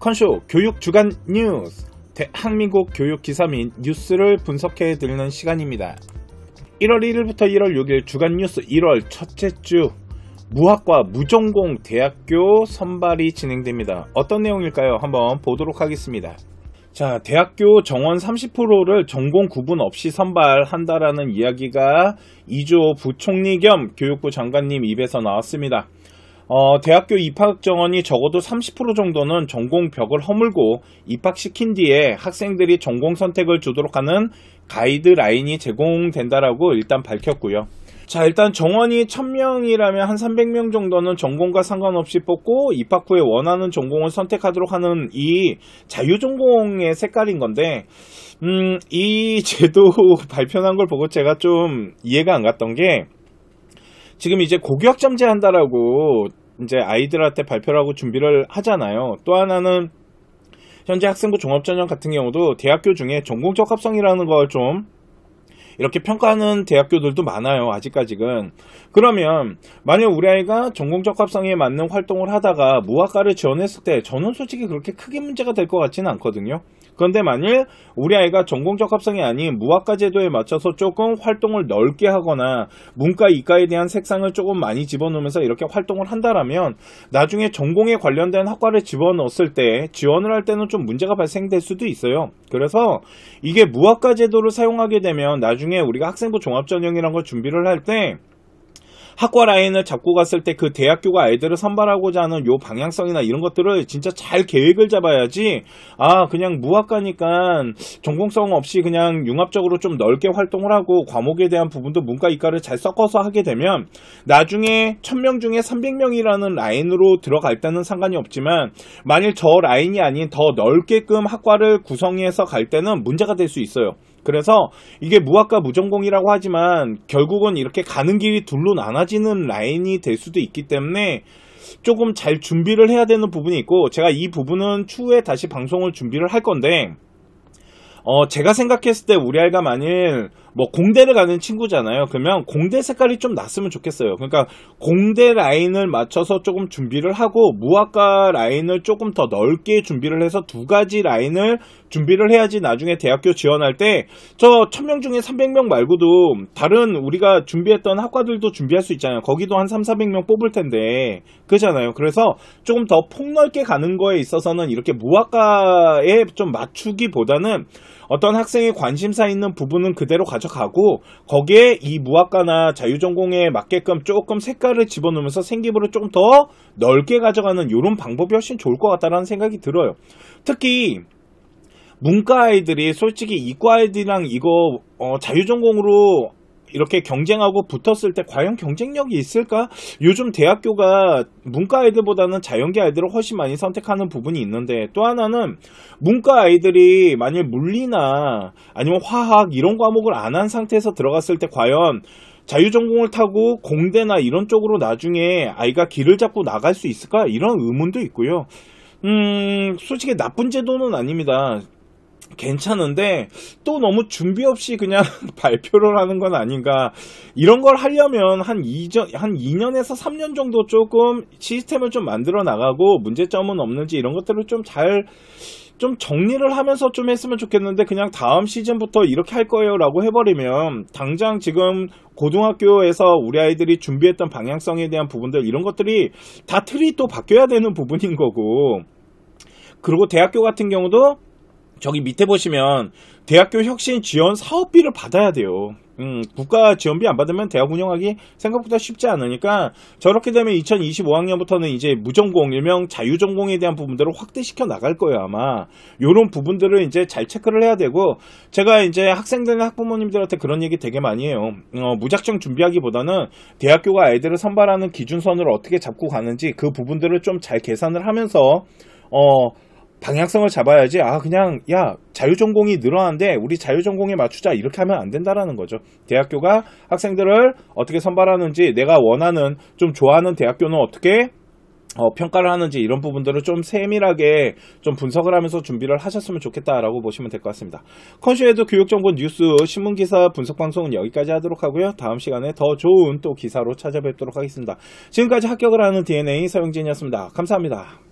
컨쇼 교육 주간 뉴스, 대한민국 교육 기사 및 뉴스를 분석해 드리는 시간입니다. 1월 1일부터 1월 6일 주간 뉴스 1월 첫째 주 무학과 무전공 대학교 선발이 진행됩니다. 어떤 내용일까요? 한번 보도록 하겠습니다. 자, 대학교 정원 30%를 전공 구분 없이 선발한다라는 이야기가 이주호 부총리 겸 교육부 장관님 입에서 나왔습니다. 대학교 입학 정원이 적어도 30% 정도는 전공 벽을 허물고 입학시킨 뒤에 학생들이 전공 선택을 주도록 하는 가이드라인이 제공된다라고 일단 밝혔고요. 자, 일단 정원이 1000명이라면 한 300명 정도는 전공과 상관없이 뽑고 입학 후에 원하는 전공을 선택하도록 하는 이 자유전공의 색깔인 건데, 이 제도 발표한 걸 보고 제가 좀 이해가 안 갔던 게, 지금 이제 고교학점제 한다라고 이제 아이들한테 발표를 하고 준비를 하잖아요. 또 하나는 현재 학생부 종합전형 같은 경우도 대학교 중에 전공 적합성이라는 걸 좀 이렇게 평가하는 대학교들도 많아요. 아직까지는. 그러면 만약 우리 아이가 전공 적합성에 맞는 활동을 하다가 무학과를 지원했을 때 저는 솔직히 그렇게 크게 문제가 될 것 같지는 않거든요. 그런데 만일 우리 아이가 전공 적합성이 아닌 무학과 제도에 맞춰서 조금 활동을 넓게 하거나 문과, 이과에 대한 색상을 조금 많이 집어넣으면서 이렇게 활동을 한다라면 나중에 전공에 관련된 학과를 집어넣었을 때 지원을 할 때는 좀 문제가 발생될 수도 있어요. 그래서 이게 무학과 제도를 사용하게 되면 나중에 우리가 학생부 종합전형이라는 걸 준비를 할 때 학과 라인을 잡고 갔을 때 그 대학교가 아이들을 선발하고자 하는 요 방향성이나 이런 것들을 진짜 잘 계획을 잡아야지, 그냥 무학과니까 전공성 없이 그냥 융합적으로 좀 넓게 활동을 하고 과목에 대한 부분도 문과, 이과를 잘 섞어서 하게 되면 나중에 1000명 중에 300명이라는 라인으로 들어갈 때는 상관이 없지만 만일 저 라인이 아닌 더 넓게끔 학과를 구성해서 갈 때는 문제가 될 수 있어요. 그래서 이게 무학과 무전공이라고 하지만 결국은 이렇게 가는 길이 둘로 나눠지는 라인이 될 수도 있기 때문에 조금 잘 준비를 해야 되는 부분이 있고, 제가 이 부분은 추후에 다시 방송을 준비를 할 건데, 제가 생각했을 때 우리 아이가 만일 공대를 가는 친구잖아요. 그러면 공대 색깔이 좀 났으면 좋겠어요. 그러니까 공대 라인을 맞춰서 조금 준비를 하고 무학과 라인을 조금 더 넓게 준비를 해서 두 가지 라인을 준비를 해야지 나중에 대학교 지원할 때 저 1000명 중에 300명 말고도 다른 우리가 준비했던 학과들도 준비할 수 있잖아요. 거기도 한 300~400명 뽑을 텐데, 그렇잖아요. 그래서 조금 더 폭넓게 가는 거에 있어서는 이렇게 무학과에 좀 맞추기보다는 어떤 학생의 관심사 있는 부분은 그대로 가져가고 거기에 이 무학과나 자유전공에 맞게끔 조금 색깔을 집어넣으면서 생기부를 조금 더 넓게 가져가는 이런 방법이 훨씬 좋을 것 같다는 생각이 들어요. 특히 문과 아이들이 솔직히 이과 아이들이랑 이거 자유전공으로 이렇게 경쟁하고 붙었을 때 과연 경쟁력이 있을까? 요즘 대학교가 문과 아이들보다는 자연계 아이들을 훨씬 많이 선택하는 부분이 있는데, 또 하나는 문과 아이들이 만일 물리나 아니면 화학 이런 과목을 안 한 상태에서 들어갔을 때 과연 자유전공을 타고 공대나 이런 쪽으로 나중에 아이가 길을 잡고 나갈 수 있을까? 이런 의문도 있고요. 솔직히 나쁜 제도는 아닙니다. 괜찮은데 또 너무 준비 없이 그냥 발표를 하는 건 아닌가. 이런 걸 하려면 한 2년에서 3년 정도 조금 시스템을 좀 만들어 나가고 문제점은 없는지 이런 것들을 좀 정리를 하면서 좀 했으면 좋겠는데, 그냥 다음 시즌부터 이렇게 할 거예요 라고 해버리면 당장 지금 고등학교에서 우리 아이들이 준비했던 방향성에 대한 부분들 이런 것들이 다 틀이 또 바뀌어야 되는 부분인 거고, 그리고 대학교 같은 경우도 저기 밑에 보시면 대학교 혁신 지원 사업비를 받아야 돼요. 국가 지원비 안 받으면 대학 운영하기 생각보다 쉽지 않으니까 저렇게 되면 2025학년부터는 이제 무전공, 일명 자유전공에 대한 부분들을 확대시켜 나갈 거예요. 아마 요런 부분들을 이제 잘 체크를 해야 되고, 제가 이제 학생들과 학부모님들한테 그런 얘기 되게 많이 해요. 무작정 준비하기보다는 대학교가 아이들을 선발하는 기준선을 어떻게 잡고 가는지 그 부분들을 좀 잘 계산을 하면서 방향성을 잡아야지, 그냥 자유전공이 늘어나는데 우리 자유전공에 맞추자 이렇게 하면 안 된다라는 거죠. 대학교가 학생들을 어떻게 선발하는지, 내가 원하는 좀 좋아하는 대학교는 어떻게 평가를 하는지 이런 부분들을 좀 세밀하게 좀 분석을 하면서 준비를 하셨으면 좋겠다라고 보시면 될 것 같습니다. 컨쇼에도 교육정보 뉴스 신문기사 분석방송은 여기까지 하도록 하고요. 다음 시간에 더 좋은 또 기사로 찾아뵙도록 하겠습니다. 지금까지 합격을 하는 DNA 서영진이었습니다. 감사합니다.